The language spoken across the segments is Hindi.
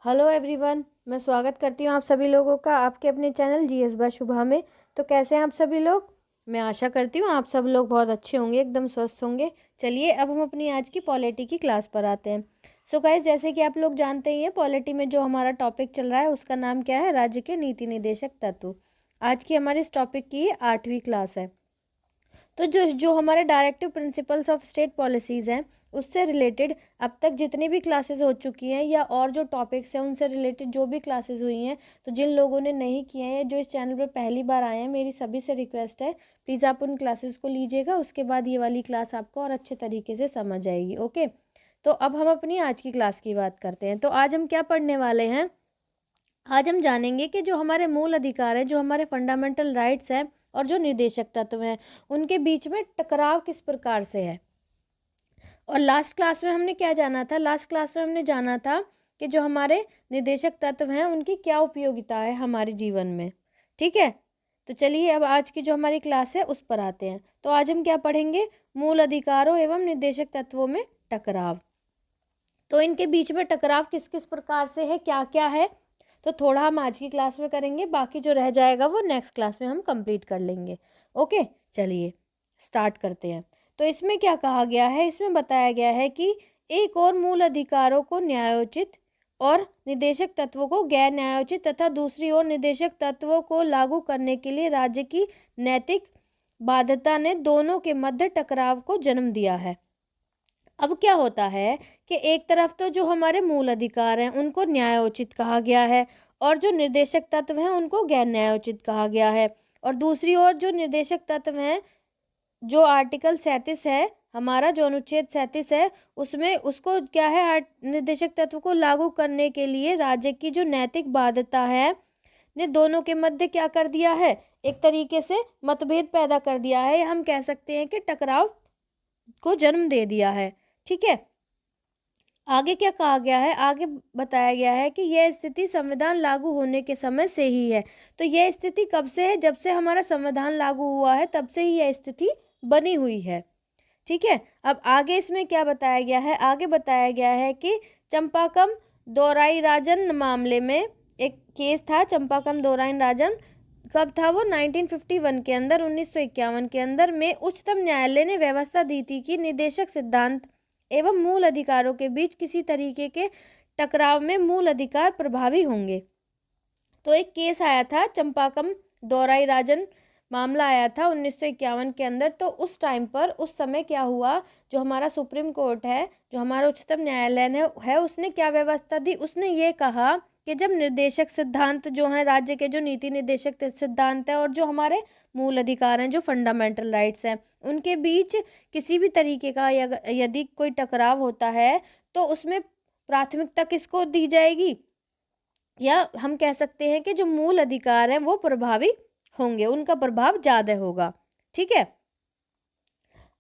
हेलो एवरीवन, मैं स्वागत करती हूँ आप सभी लोगों का आपके अपने चैनल जीएस बाय शुभा में। तो कैसे हैं आप सभी लोग। मैं आशा करती हूँ आप सब लोग बहुत अच्छे होंगे, एकदम स्वस्थ होंगे। चलिए अब हम अपनी आज की पॉलिटी की क्लास पर आते हैं। सो गाइस, जैसे कि आप लोग जानते ही हैं, पॉलिटी में जो हमारा टॉपिक चल रहा है उसका नाम क्या है, राज्य के नीति निर्देशक तत्व। आज की हमारी इस टॉपिक की 8वीं क्लास है। तो जो जो हमारे directive principles of state policies हैं उससे रिलेटेड अब तक जितनी भी क्लासेस हो चुकी हैं या और जो टॉपिक्स हैं उनसे रिलेटेड जो भी क्लासेस हुई हैं, तो जिन लोगों ने नहीं किए हैं, जो इस चैनल पर पहली बार आए हैं, मेरी सभी से रिक्वेस्ट है प्लीज़ आप उन क्लासेस को लीजिएगा। उसके बाद ये वाली क्लास आपको और अच्छे तरीके से समझ आएगी। ओके, तो अब हम अपनी आज की क्लास की बात करते हैं। तो आज हम क्या पढ़ने वाले हैं, आज हम जानेंगे कि जो हमारे मूल अधिकार हैं, जो हमारे फंडामेंटल राइट्स हैं और जो निर्देशक तत्व हैं, उनके बीच में टकराव किस प्रकार से है। और लास्ट क्लास में हमने क्या जाना था, लास्ट क्लास में हमने जाना था कि जो हमारे निर्देशक तत्व हैं उनकी क्या उपयोगिता है हमारे जीवन में। ठीक है, तो चलिए अब आज की जो हमारी क्लास है उस पर आते हैं। तो आज हम क्या पढ़ेंगे, मूल अधिकारों एवं निर्देशक तत्वों में टकराव। तो इनके बीच में टकराव किस किस प्रकार से है, क्या क्या है, तो थोड़ा हम आज की क्लास में करेंगे, बाकी जो रह जाएगा वो नेक्स्ट क्लास में हम कंप्लीट कर लेंगे। ओके, चलिए स्टार्ट करते हैं। तो इसमें क्या कहा गया है, इसमें बताया गया है कि एक और मूल अधिकारों को न्यायोचित और निर्देशक तत्वों को गैर न्यायोचित तथा दूसरी ओर निर्देशक तत्वों को लागू करने के लिए राज्य की नैतिक बाध्यता ने दोनों के मध्य टकराव को जन्म दिया है। अब क्या होता है कि एक तरफ तो जो हमारे मूल अधिकार हैं उनको न्यायोचित कहा गया है और जो निर्देशक तत्व हैं उनको गैर न्यायोचित कहा गया है, और दूसरी ओर जो निर्देशक तत्व हैं, जो आर्टिकल 37 है हमारा, जो अनुच्छेद 37 है, उसमें उसको क्या है, निर्देशक तत्व को लागू करने के लिए राज्य की जो नैतिक बाध्यता है ने दोनों के मध्य क्या कर दिया है, एक तरीके से मतभेद पैदा कर दिया है, हम कह सकते हैं कि टकराव को जन्म दे दिया है। ठीक है, आगे क्या कहा गया है, आगे बताया गया है कि यह स्थिति संविधान लागू होने के समय से ही है। तो यह स्थिति कब से है, जब से हमारा संविधान लागू हुआ है तब से ही यह स्थिति बनी हुई है। ठीक है, अब आगे इसमें क्या बताया गया है, आगे बताया गया है कि चंपाकम दोराई राजन मामले में एक केस था, चंपाकम दोराई राजन, कब था वो, 1951 के अंदर, 1951 के अंदर में उच्चतम न्यायालय ने व्यवस्था दी थी कि निदेशक सिद्धांत एवं मूल अधिकारों के बीच किसी तरीके के टकराव में मूल अधिकार प्रभावी होंगे। तो एक केस आया था चंपाकम दोराई राजन मामला आया था 1951 के अंदर। तो उस टाइम पर, उस समय क्या हुआ, जो हमारा सुप्रीम कोर्ट है, जो हमारा उच्चतम न्यायालय है, उसने क्या व्यवस्था दी, उसने ये कहा कि जब निर्देशक सिद्धांत जो है, राज्य के जो नीति निर्देशक सिद्धांत है और जो हमारे मूल अधिकार हैं, जो फंडामेंटल राइट्स हैं, उनके बीच किसी भी तरीके का यदि कोई टकराव होता है तो उसमें प्राथमिकता किसको दी जाएगी, या हम कह सकते हैं कि जो मूल अधिकार हैं वो प्रभावी होंगे, उनका प्रभाव ज़्यादा होगा। ठीक है,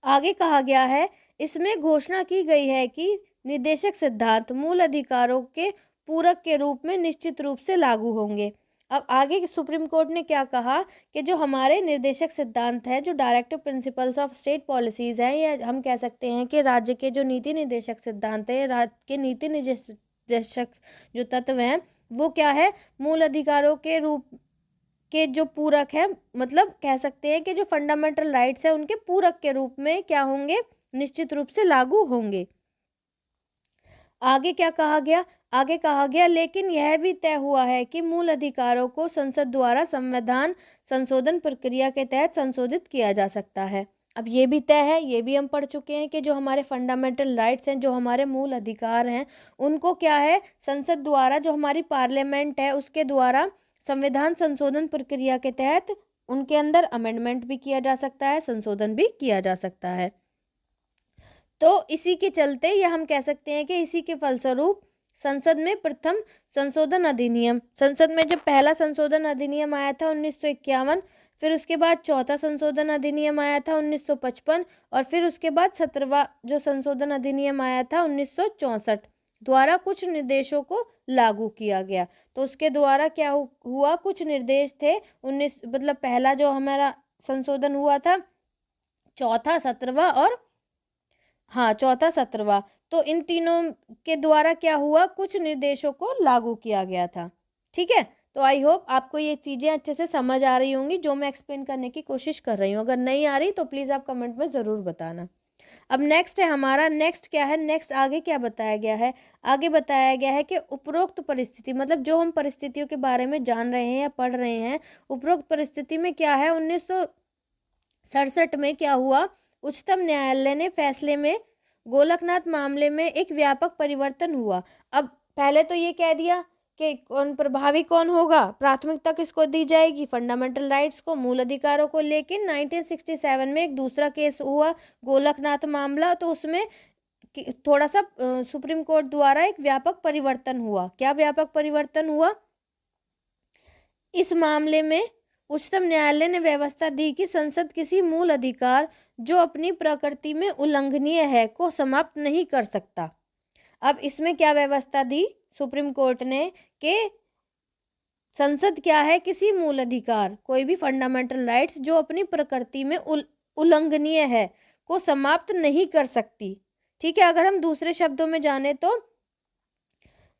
आगे कहा गया है, इसमें घोषणा की गई है कि निर्देशक सिद्धांत मूल अधिकारों के पूरक के रूप में निश्चित रूप से लागू होंगे। अब आगे सुप्रीम कोर्ट ने क्या कहा कि जो हमारे निर्देशक सिद्धांत है, जो directive principles of state policies हैं, या हम कह सकते हैं कि राज्य के जो नीति निर्देशक सिद्धांत है, राज्य के नीति निर्देशक जो तत्व हैं, वो क्या है, मूल अधिकारों के रूप के जो पूरक है, मतलब कह सकते हैं कि जो फंडामेंटल राइट्स है उनके पूरक के रूप में क्या होंगे, निश्चित रूप से लागू होंगे। आगे क्या कहा गया, आगे कहा गया लेकिन यह भी तय हुआ है कि मूल अधिकारों को संसद द्वारा संविधान संशोधन प्रक्रिया के तहत संशोधित किया जा सकता है। अब ये भी तय है, ये भी हम पढ़ चुके हैं कि जो हमारे फंडामेंटल राइट्स हैं, जो हमारे मूल अधिकार हैं, उनको क्या है, संसद द्वारा, जो हमारी पार्लियामेंट है उसके द्वारा संविधान संशोधन प्रक्रिया के तहत उनके अंदर अमेंडमेंट भी किया जा सकता है, संशोधन भी किया जा सकता है। तो इसी के चलते, या हम कह सकते हैं कि इसी के फलस्वरूप संसद में प्रथम संशोधन अधिनियम, संसद में जब पहला संशोधन अधिनियम आया था 1951, फिर उसके बाद चौथा संशोधन अधिनियम आया था 1955, और फिर उसके बाद 17वां जो संशोधन अधिनियम आया था 1964 द्वारा कुछ निर्देशों को लागू किया गया। तो उसके द्वारा क्या हुआ, कुछ निर्देश थे, 19 मतलब पहला जो हमारा संशोधन हुआ था, चौथा 17वां और हाँ चौथा 17वां, तो इन तीनों के द्वारा क्या हुआ, कुछ निर्देशों को लागू किया गया था। ठीक है, तो आई होप आपको ये चीज़ें अच्छे से समझ आ रही होंगी जो मैं एक्सप्लेन करने की कोशिश कर रही हूँ। अगर नहीं आ रही तो प्लीज़ आप कमेंट में ज़रूर बताना। अब नेक्स्ट है हमारा, नेक्स्ट क्या है, नेक्स्ट आगे क्या बताया गया है, आगे बताया गया है कि उपरोक्त परिस्थिति, मतलब जो हम परिस्थितियों के बारे में जान रहे हैं या पढ़ रहे हैं, उपरोक्त परिस्थिति में क्या है, 1967 में क्या हुआ, उच्चतम न्यायालय ने फैसले में गोलकनाथ मामले में एक व्यापक परिवर्तन हुआ। अब पहले तो ये कह दिया कि कौन प्रभावी कौन होगा, प्राथमिकता किसको दी जाएगी, फंडामेंटल राइट्स को, मूल अधिकारों को। लेकिन 1967 में एक दूसरा केस हुआ, गोलकनाथ मामला, तो उसमें थोड़ा सा सुप्रीम कोर्ट द्वारा एक व्यापक परिवर्तन हुआ। क्या व्यापक परिवर्तन हुआ, इस मामले में उच्चतम न्यायालय ने व्यवस्था दी कि संसद किसी मूल अधिकार जो अपनी प्रकृति में उल्लंघनीय है को समाप्त नहीं कर सकता। अब इसमें क्या व्यवस्था दी सुप्रीम कोर्ट ने कि संसद क्या है, किसी मूल अधिकार, कोई भी फंडामेंटल राइट्स जो अपनी प्रकृति में उल्लंघनीय है को समाप्त नहीं कर सकती। ठीक है, अगर हम दूसरे शब्दों में जाने तो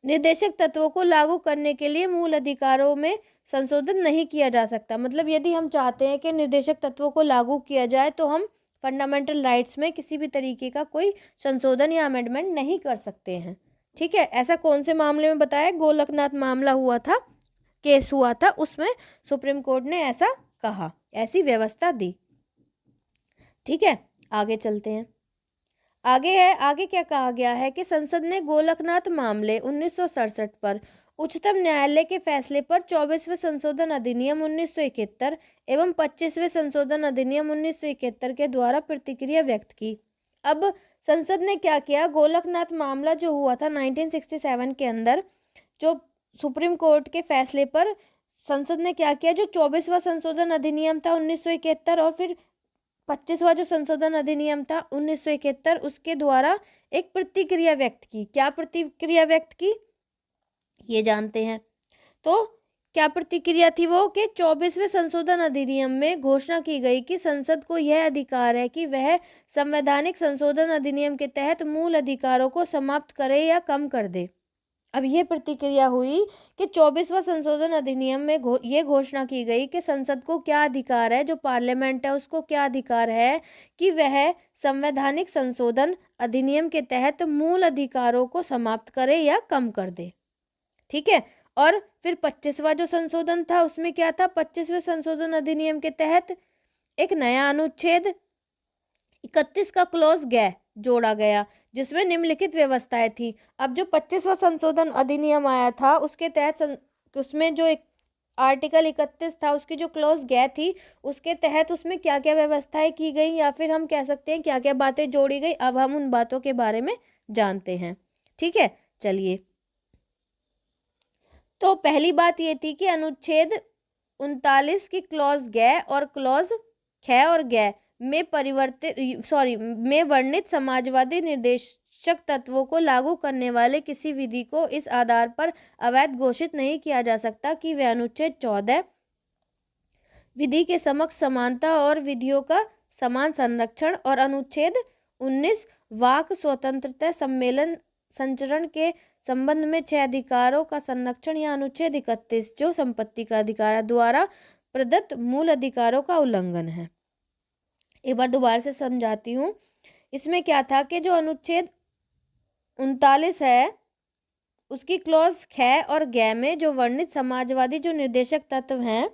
निर्देशक तत्वों को लागू करने के लिए मूल अधिकारों में संशोधन नहीं किया जा सकता। मतलब यदि हम चाहते हैं कि निर्देशक तत्वों को लागू किया जाए तो हम फंडामेंटल राइट्स में किसी भी तरीके का कोई संशोधन या अमेंडमेंट नहीं कर सकते हैं। ठीक है, ऐसा कौन से मामले में बताया, गोलकनाथ मामला हुआ था, केस हुआ था, उसमें सुप्रीम कोर्ट ने ऐसा कहा, ऐसी व्यवस्था दी। ठीक है, आगे चलते हैं। आगे है, आगे क्या कहा गया है कि संसद ने गोलकनाथ मामले 1967 पर उच्चतम न्यायालय के फैसले पर 24वें संशोधन अधिनियम 1971 एवं 25वें संशोधन अधिनियम 1971 के द्वारा प्रतिक्रिया व्यक्त की। अब संसद ने क्या किया, गोलकनाथ मामला जो हुआ था 1967 के अंदर, जो सुप्रीम कोर्ट के फैसले पर संसद ने क्या किया, जो 24वां संशोधन अधिनियम था 1971 और फिर 25वां जो संशोधन अधिनियम था 1971, उसके द्वारा एक प्रतिक्रिया व्यक्त की। क्या प्रतिक्रिया व्यक्त की ये जानते हैं। तो क्या प्रतिक्रिया थी वो कि 24वें संशोधन अधिनियम में घोषणा की गई कि संसद को यह अधिकार है कि वह संवैधानिक संशोधन अधिनियम के तहत मूल अधिकारों को समाप्त करे या कम कर दे। अब ये प्रतिक्रिया हुई कि 24वां संशोधन अधिनियम में ये घोषणा की गई कि संसद को क्या अधिकार है, जो पार्लियामेंट है उसको क्या अधिकार है कि वह संवैधानिक संशोधन अधिनियम के तहत मूल अधिकारों को समाप्त करे या कम कर दे। ठीक है, और फिर 25वां जो संशोधन था उसमें क्या था, 25वें संशोधन अधिनियम के तहत एक नया अनुच्छेद 31 का क्लॉज ग जोड़ा गया, जिसमें निम्नलिखित व्यवस्थाएं थी। अब जो 25वां संशोधन अधिनियम आया था उसके तहत उसमें जो एक आर्टिकल 31 था, उसकी जो क्लॉज ग थी, उसके तहत उसमें क्या क्या व्यवस्थाएं की गई, या फिर हम कह सकते हैं क्या क्या बातें जोड़ी गई। अब हम उन बातों के बारे में जानते हैं। ठीक है, चलिए। तो पहली बात ये थी कि अनुच्छेद 39 की क्लॉज ग और क्लॉज ख और ग में वर्णित समाजवादी निर्देशक तत्वों को लागू करने वाले किसी विधि को इस आधार पर अवैध घोषित नहीं किया जा सकता कि वह अनुच्छेद 14 विधि के समक्ष समानता और विधियों का समान संरक्षण, और अनुच्छेद 19 वाक स्वतंत्रता सम्मेलन संचरण के संबंध में 6 अधिकारों का संरक्षण, या अनुच्छेद 31 जो संपत्ति का अधिकार द्वारा प्रदत्त मूल अधिकारों का उल्लंघन है। एक बार दोबारा से समझाती हूँ। इसमें क्या था कि जो अनुच्छेद 39 है उसकी क्लॉज ख और ग में जो वर्णित समाजवादी जो निर्देशक तत्व हैं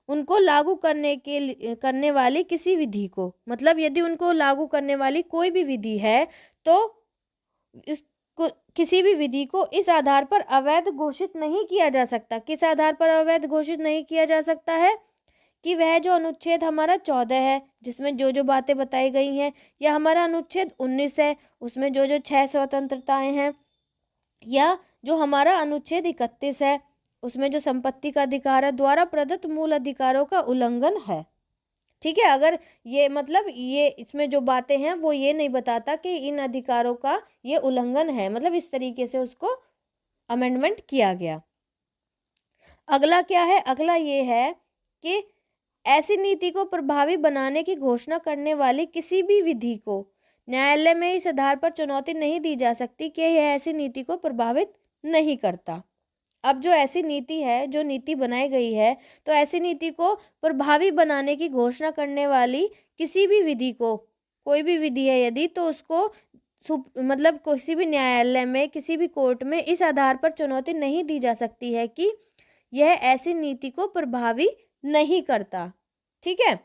उनको लागू करने वाली किसी विधि को, मतलब यदि उनको लागू करने वाली कोई भी विधि है तो किसी भी विधि को इस आधार पर अवैध घोषित नहीं किया जा सकता। किस आधार पर अवैध घोषित नहीं किया जा सकता है कि वह जो अनुच्छेद हमारा 14 है जिसमें जो जो बातें बताई गई हैं, या हमारा अनुच्छेद 19 है उसमें जो जो 6 स्वतंत्रताएं हैं, या जो हमारा अनुच्छेद 31 है उसमें जो संपत्ति का अधिकार है द्वारा प्रदत्त मूल अधिकारों का उल्लंघन है। ठीक है, अगर ये मतलब ये इसमें जो बातें हैं वो ये नहीं बताता कि इन अधिकारों का ये उल्लंघन है, मतलब इस तरीके से उसको अमेंडमेंट किया गया। अगला क्या है, अगला ये है कि ऐसी नीति को प्रभावी बनाने की घोषणा करने वाली किसी भी विधि को न्यायालय में इस आधार पर चुनौती नहीं दी जा सकती कि यह ऐसी नीति को प्रभावित नहीं करता। अब जो ऐसी नीति है, जो नीति बनाई गई है, तो ऐसी नीति को प्रभावी बनाने की घोषणा करने वाली किसी भी विधि को, कोई भी विधि है यदि, तो उसको मतलब किसी भी न्यायालय में, किसी भी कोर्ट में इस आधार पर चुनौती नहीं दी जा सकती है कि यह ऐसी नीति को प्रभावी नहीं करता। ठीक है,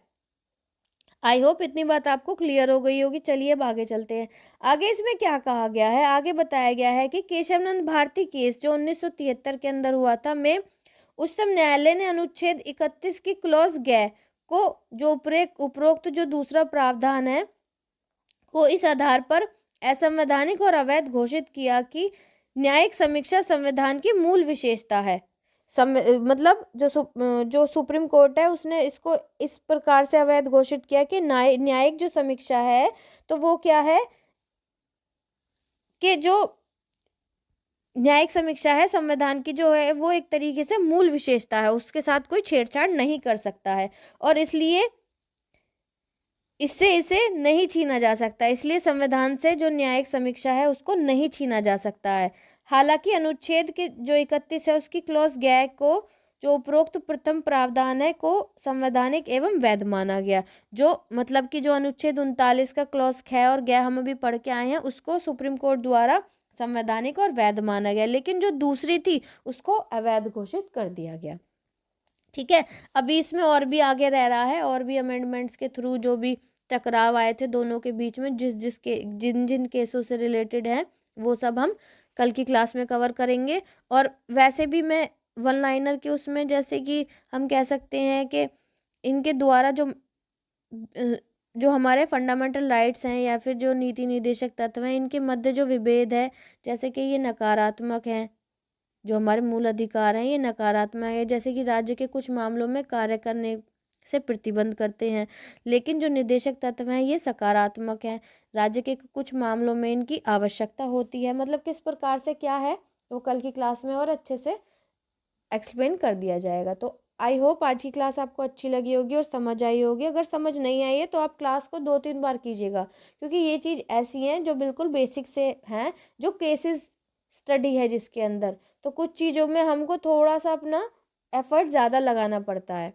आई होप इतनी बात आपको क्लियर हो गई होगी। चलिए अब आगे चलते हैं। आगे इसमें क्या कहा गया है, आगे बताया गया है कि केशवनंद भारती केस जो 1973 के अंदर हुआ था में उच्चतम न्यायालय ने अनुच्छेद 31 की क्लॉज ग को, जो उपरोक्त जो दूसरा प्रावधान है, को इस आधार पर असंवैधानिक और अवैध घोषित किया कि न्यायिक समीक्षा संविधान की मूल विशेषता है। मतलब जो सुप्रीम कोर्ट है उसने इसको इस प्रकार से अवैध घोषित किया कि न्यायिक जो समीक्षा है तो वो क्या है कि जो न्यायिक समीक्षा है संविधान की जो है वो एक तरीके से मूल विशेषता है, उसके साथ कोई छेड़छाड़ नहीं कर सकता है और इसलिए इससे इसे नहीं छीना जा सकता। इसलिए संविधान से जो न्यायिक समीक्षा है उसको नहीं छीना जा सकता है। हालांकि अनुच्छेद के जो 31 है उसकी क्लॉज ग को, जो उपरोक्त प्रथम प्रावधान है, को संवैधानिक एवं वैध माना गया। जो मतलब कि जो अनुच्छेद 39 का क्लॉज ख और ग हम अभी पढ़ के आए हैं उसको सुप्रीम कोर्ट द्वारा संवैधानिक और वैध माना गया, लेकिन जो दूसरी थी उसको अवैध घोषित कर दिया गया। ठीक है, अभी इसमें और भी आगे रह रहा है, और भी अमेंडमेंट्स के थ्रू जो भी टकराव आए थे दोनों के बीच में, जिन जिन केसों से रिलेटेड है वो सब हम कल की क्लास में कवर करेंगे। और वैसे भी मैं वन लाइनर के उसमें जैसे कि हम कह सकते हैं कि इनके द्वारा जो हमारे फंडामेंटल राइट्स हैं या फिर जो नीति निर्देशक तत्व हैं, इनके मध्य जो विभेद है, जैसे कि ये नकारात्मक है, जो हमारे मूल अधिकार हैं ये नकारात्मक है, जैसे कि राज्य के कुछ मामलों में कार्य करने से प्रतिबंध करते हैं, लेकिन जो निर्देशक तत्व हैं ये सकारात्मक हैं, राज्य के कुछ मामलों में इनकी आवश्यकता होती है। मतलब किस प्रकार से क्या है वो कल की क्लास में और अच्छे से एक्सप्लेन कर दिया जाएगा। तो आई होप आज की क्लास आपको अच्छी लगी होगी और समझ आई होगी। अगर समझ नहीं आई है तो आप क्लास को 2-3 बार कीजिएगा, क्योंकि ये चीज़ ऐसी हैं जो बिल्कुल बेसिक से हैं, जो केसेस स्टडी है जिसके अंदर, तो कुछ चीज़ों में हमको थोड़ा सा अपना एफर्ट ज़्यादा लगाना पड़ता है।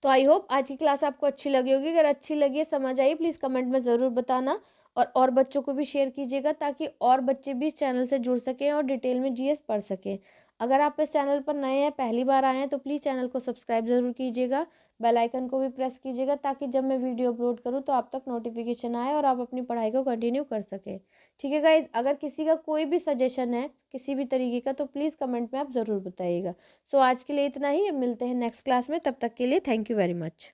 तो आई होप आज की क्लास आपको अच्छी लगी होगी। अगर अच्छी लगी है, समझ आई, प्लीज़ कमेंट में ज़रूर बताना और बच्चों को भी शेयर कीजिएगा ताकि और बच्चे भी इस चैनल से जुड़ सकें और डिटेल में जीएस पढ़ सकें। अगर आप इस चैनल पर नए हैं, पहली बार आए हैं, तो प्लीज़ चैनल को सब्सक्राइब ज़रूर कीजिएगा, बेल आइकन को भी प्रेस कीजिएगा ताकि जब मैं वीडियो अपलोड करूँ तो आप तक नोटिफिकेशन आए और आप अपनी पढ़ाई को कंटिन्यू कर सकें। ठीक है गाइज़, अगर किसी का कोई भी सजेशन है किसी भी तरीके का तो प्लीज़ कमेंट में आप ज़रूर बताइएगा। सो आज के लिए इतना ही, मिलते हैं नेक्स्ट क्लास में, तब तक के लिए थैंक यू वेरी मच।